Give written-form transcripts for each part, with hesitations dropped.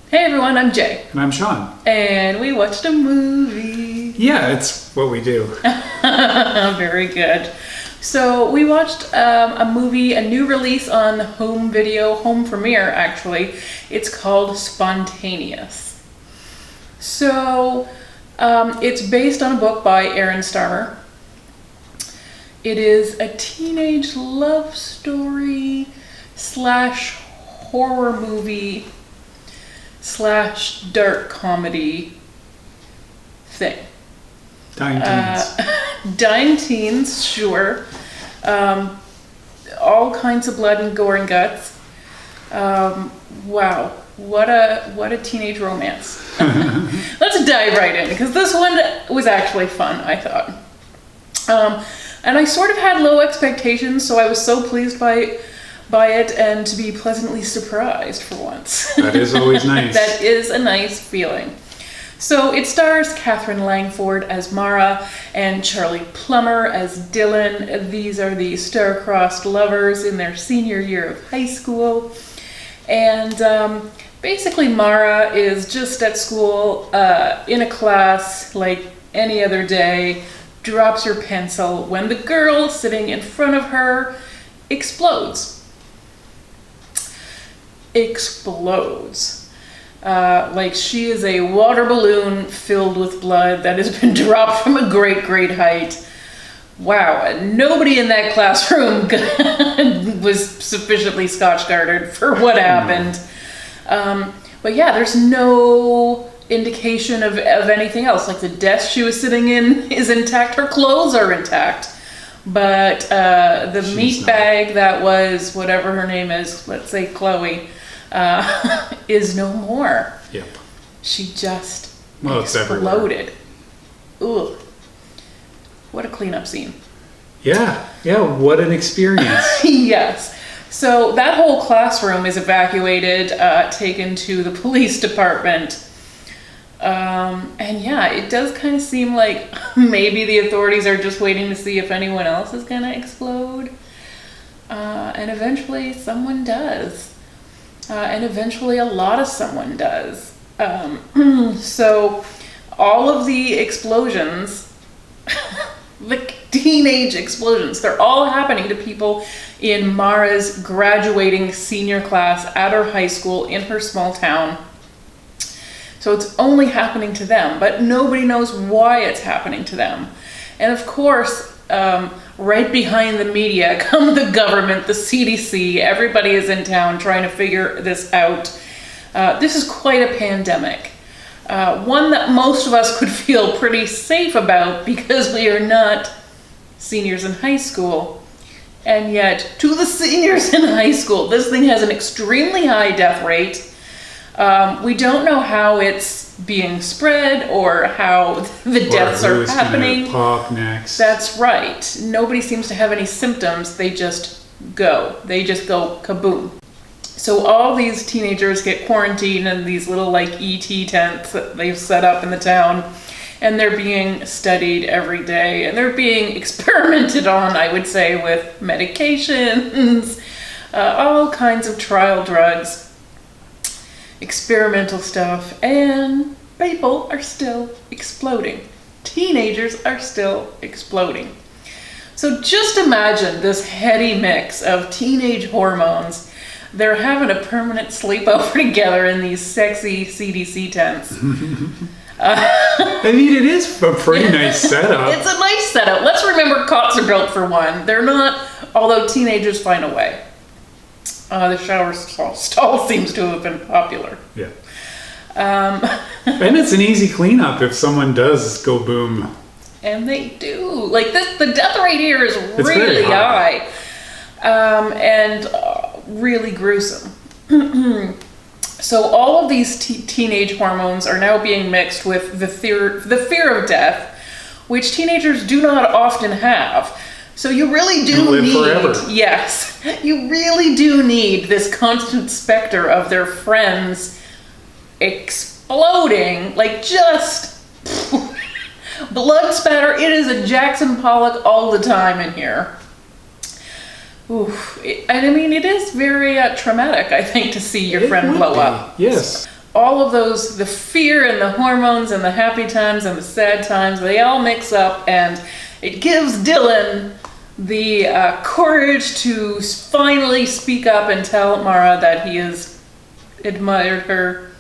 Hey everyone, I'm Jay. And I'm Sean. And we watched a movie. Yeah, it's what we do. Very good. So we watched a movie, a new release on home premiere actually. It's called Spontaneous. So it's based on a book by Starmer. It is a teenage love story / horror movie / dark comedy thing. Dying teens. Dying teens, sure. All kinds of blood and gore and guts. Wow, what a teenage romance. Let's dive right in, because this one was actually fun, I thought. And I sort of had low expectations, so I was so pleased by it and to be pleasantly surprised for once. That is always nice. That is a nice feeling. So it stars Katherine Langford as Mara and Charlie Plummer as Dylan. These are the star-crossed lovers in their senior year of high school. And basically Mara is just at school in a class like any other day, drops her pencil when the girl sitting in front of her explodes. Like she is a water balloon filled with blood that has been dropped from a great height. Wow, and nobody in that classroom was sufficiently scotch guarded for what happened. But yeah, there's no indication of anything else. Like the desk she was sitting in is intact, her clothes are intact. But the meat bag that was whatever her name is, let's say Chloe, is no more. Yep. She just exploded. Ooh. What a cleanup scene. Yeah, what an experience. Yes. So that whole classroom is evacuated, taken to the police department. And yeah, it does kind of seem like maybe the authorities are just waiting to see if anyone else is going to explode. And eventually someone does. And eventually a lot of someone does. So all of the explosions, the teenage explosions, they're all happening to people in Mara's graduating senior class at her high school in her small town. So it's only happening to them, but nobody knows why it's happening to them. And of course, right behind the media come the government, the CDC, everybody is in town trying to figure this out. This is quite a pandemic. One that most of us could feel pretty safe about because we are not seniors in high school. And yet, to the seniors in high school, this thing has an extremely high death rate. We don't know how it's being spread or how the deaths are happening. Pop next. That's right. Nobody seems to have any symptoms. They just go. They just go kaboom. So all these teenagers get quarantined in these little like ET tents that they've set up in the town. And they're being studied every day. And they're being experimented on, I would say, with medications, all kinds of trial drugs. Experimental stuff, and people are still exploding. Teenagers are still exploding. So just imagine this heady mix of teenage hormones. They're having a permanent sleepover together in these sexy CDC tents. I mean, it is a pretty nice setup. It's a nice setup. Let's remember cots are built for one. They're not, although teenagers find a way. The shower stall seems to have been popular. Yeah. And it's an easy cleanup if someone does go boom. And they do. Like the death rate here is It's really very high. And really gruesome. So all of these teenage hormones are now being mixed with the fear of death, which teenagers do not often have. So you really do need, forever. Yes, you really do need this constant specter of their friends exploding, like just blood spatter. It is a Jackson Pollock all the time in here. Oof. And I mean, it is very traumatic, I think, to see your friend blow up. Yes. all of those, the fear and the hormones and the happy times and the sad times, they all mix up, and it gives Dylan the courage to finally speak up and tell Mara that he has admired her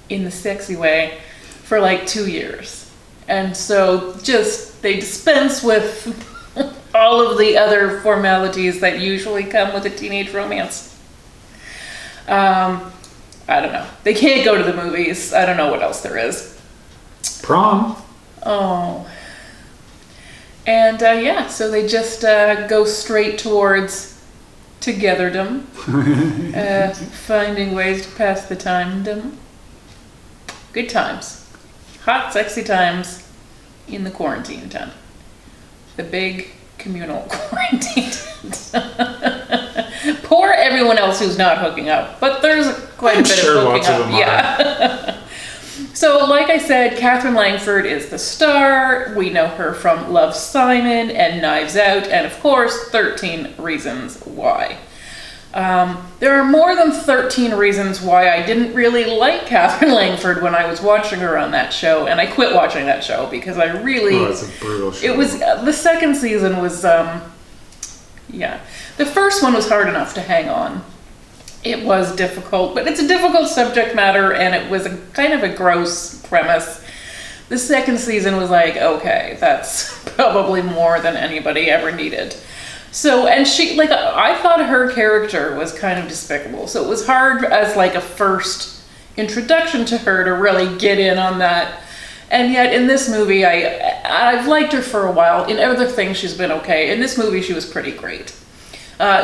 in the sexy way for like 2 years. And so just, they dispense with all of the other formalities that usually come with a teenage romance. I don't know. They can't go to the movies. I don't know what else there is. Prom. Oh. And yeah, so they just go straight towards togetherdom, finding ways to pass the time. Good times. Hot, sexy times in the quarantine tent. The big communal quarantine tent. Poor everyone else who's not hooking up, but there's quite a bit of hooking up. Yeah. So, like I said, Katherine Langford is the star. We know her from Love, Simon and Knives Out, and of course, 13 Reasons Why. There are more than 13 reasons why I didn't really like Katherine Langford when I was watching her on that show, and I quit watching that show because I really... Oh, it's a brutal show. It was, the second season was, yeah. The first one was hard enough to hang on. It was difficult, but it's a difficult subject matter, and it was a kind of a gross premise. The second season was like, okay, that's probably more than anybody ever needed. So, and she, like, I thought her character was kind of despicable, so it was hard as like a first introduction to her to really get in on that. And yet in this movie, I've liked her for a while. In other things, she's been okay. In this movie, she was pretty great.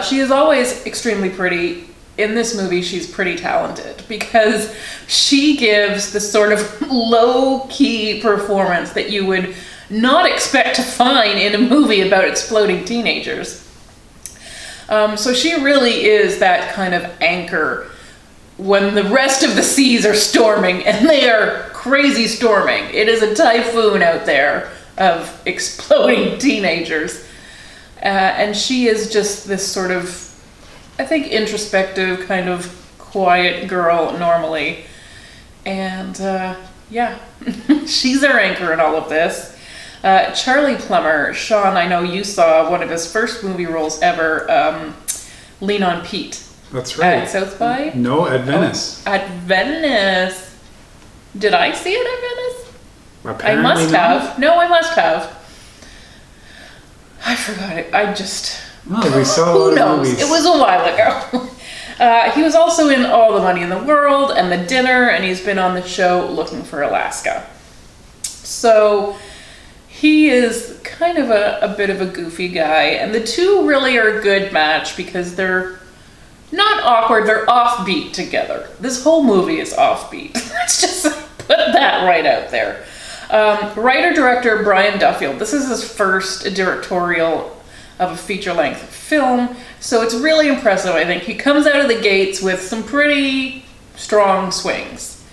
She is always extremely pretty. In this movie, she's pretty talented because she gives the sort of low-key performance that you would not expect to find in a movie about exploding teenagers. So she really is that kind of anchor when the rest of the seas are storming, and they are crazy storming. It is a typhoon out there of exploding teenagers. And she is just this sort of, I think, introspective, kind of quiet girl normally. And yeah, she's our anchor in all of this. Charlie Plummer, Sean, I know you saw one of his first movie roles ever, Lean on Pete. That's right. At South by? No, at Venice. Oh, at Venice. Did I see it at Venice? Apparently I must not. have. No, I must have. I forgot it. I just... Oh, we saw a lot Who of knows? movies. It was a while ago. He was also in All the Money in the World and The Dinner, and he's been on the show Looking for Alaska. So he is kind of a bit of a goofy guy, and the two really are a good match because they're not awkward, they're offbeat together. This whole movie is offbeat. Let's just put that right out there. Writer-director Brian Duffield, this is his first directorial of a feature-length film, so it's really impressive, I think. He comes out of the gates with some pretty strong swings.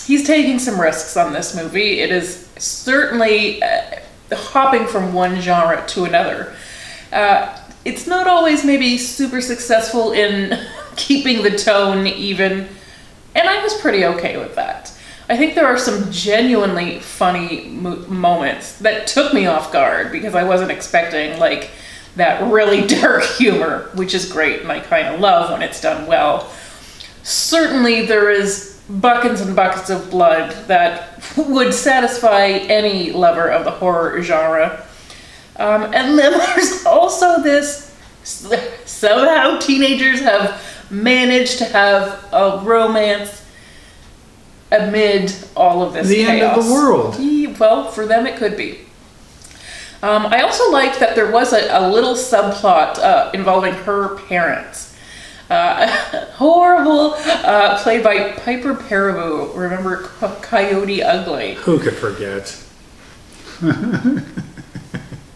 He's taking some risks on this movie. It is certainly hopping from one genre to another. It's not always maybe super successful in keeping the tone even, and I was pretty okay with that. I think there are some genuinely funny moments that took me off guard because I wasn't expecting like that really dark humor, which is great and I kind of love when it's done well. Certainly there is buckets and buckets of blood that would satisfy any lover of the horror genre. And then there's also this, somehow teenagers have managed to have a romance amid all of this the chaos. end of the world. Well, for them it could be. I also liked that there was a little subplot involving her parents. Horrible, played by Piper Perabo. Remember Coyote Ugly? Who could forget?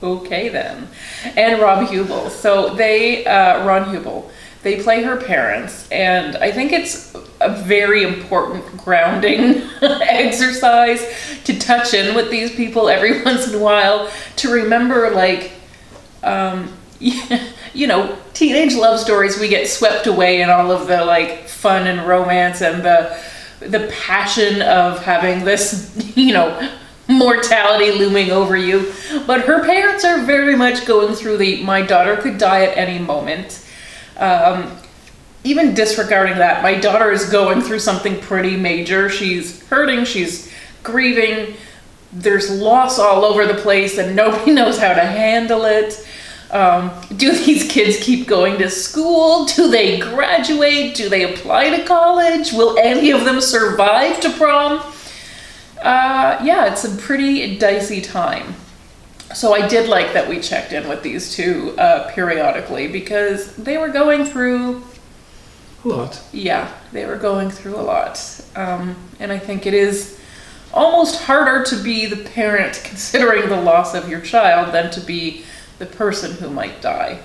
Okay then. And Rob Huebel. So they, Ron Huebel, they play her parents, and I think it's a very important grounding exercise to touch in with these people every once in a while, to remember, like, teenage love stories, we get swept away in all of the like fun and romance and the passion of having this, mortality looming over you. But her parents are very much going through my daughter could die at any moment. Even disregarding that, my daughter is going through something pretty major. She's hurting, she's grieving, there's loss all over the place and nobody knows how to handle it. Do these kids keep going to school? Do they graduate? Do they apply to college? Will any of them survive to prom? It's a pretty dicey time. So I did like that we checked in with these two periodically because they were going through a lot. Yeah, they were going through a lot. And I think it is almost harder to be the parent considering the loss of your child than to be the person who might die.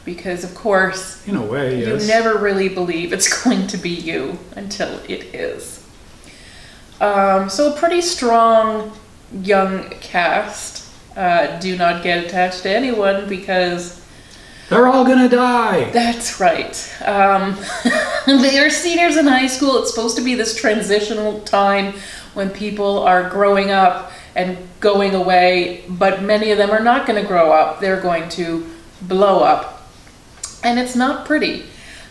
Because, of course, in a way, yes, you never really believe it's going to be you until it is. So a pretty strong young cast. Do not get attached to anyone because they're all gonna die. That's right. They are seniors in high school. It's supposed to be this transitional time when people are growing up and going away, but many of them are not going to grow up. They're going to blow up. And it's not pretty.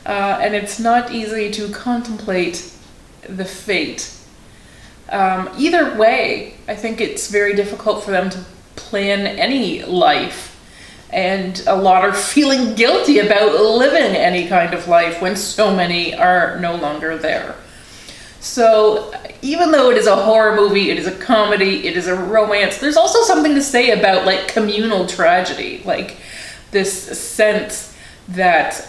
And it's not easy to contemplate the fate. Either way, I think it's very difficult for them to plan any life. And a lot are feeling guilty about living any kind of life when so many are no longer there. So even though it is a horror movie, it is a comedy, it is a romance, there's also something to say about like communal tragedy, like this sense that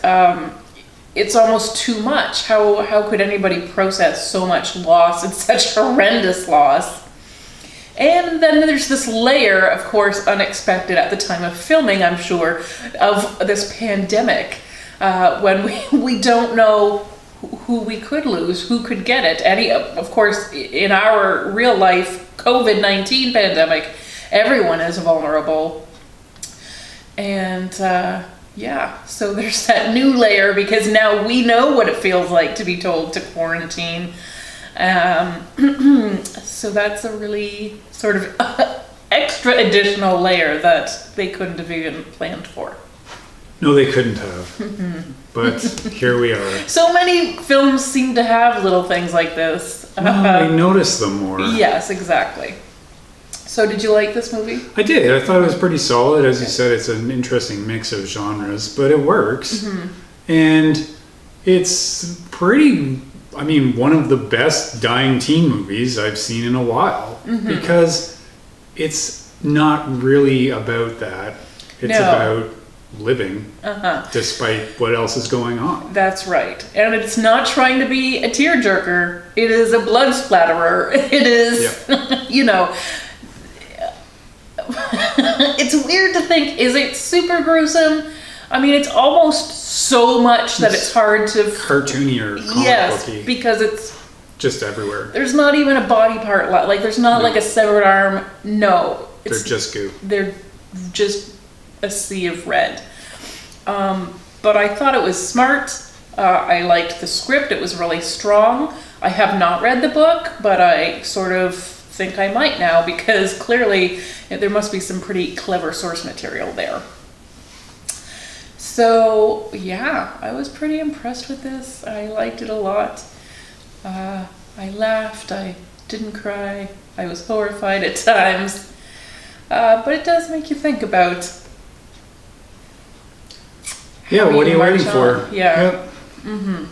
it's almost too much. How could anybody process so much loss and such horrendous loss? And then there's this layer, of course, unexpected at the time of filming, I'm sure, of this pandemic, when we don't know who we could lose, who could get it. Of course, in our real life COVID-19 pandemic, everyone is vulnerable. And so there's that new layer because now we know what it feels like to be told to quarantine. So that's a really sort of extra additional layer that they couldn't have even planned for. No, they couldn't have. But here we are. So many films seem to have little things like this. I notice them more. Yes, exactly. So did you like this movie? I did. I thought it was pretty solid. As you said, it's an interesting mix of genres, but it works. And it's pretty, one of the best dying teen movies I've seen in a while. Because it's not really about that. It's about living despite what else is going on. That's right. And it's not trying to be a tearjerker. It is a blood splatterer. It is, it's weird to think, is it super gruesome? It's almost so much that it's hard to... Cartoony or comic booky. Because it's... just everywhere. There's not even a body part left. Like, there's not like a severed arm. No. They're just goo. They're just a sea of red. But I thought it was smart. I liked the script. It was really strong. I have not read the book, but I sort of think I might now because clearly there must be some pretty clever source material there. So yeah, I was pretty impressed with this. I liked it a lot. I laughed. I didn't cry. I was horrified at times. But it does make you think about... Yeah, what are you waiting for? Yeah. Yep.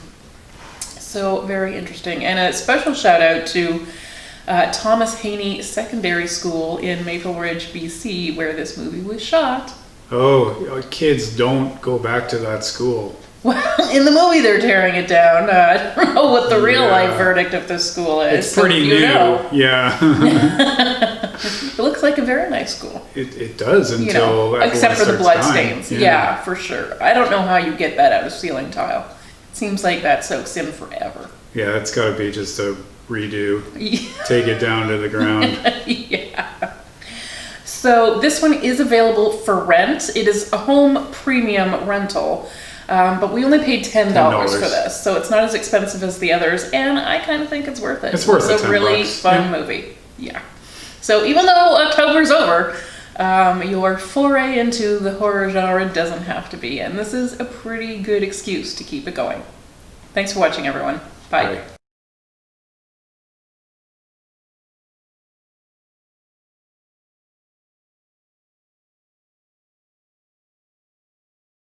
So very interesting. And a special shout out to Thomas Haney Secondary School in Maple Ridge, BC, where this movie was shot. Oh, kids, don't go back to that school. Well, in the movie they're tearing it down. I don't know what the real life verdict of this school is. It's pretty new. Yeah. It looks like a very nice school. It does until except for the blood dying. stains. Yeah, for sure. I don't know how you get that out of ceiling tile. It seems like that soaks in forever. Yeah, it's got to be just a redo. Take it down to the ground. Yeah. So this one is available for rent. It is a home premium rental, but we only paid $10 for this, so it's not as expensive as the others, and I kind of think it's worth it. It's worth it. It's a really fun movie. Yeah. So even though October's over, your foray into the horror genre doesn't have to be, and this is a pretty good excuse to keep it going. Thanks for watching, everyone. Bye.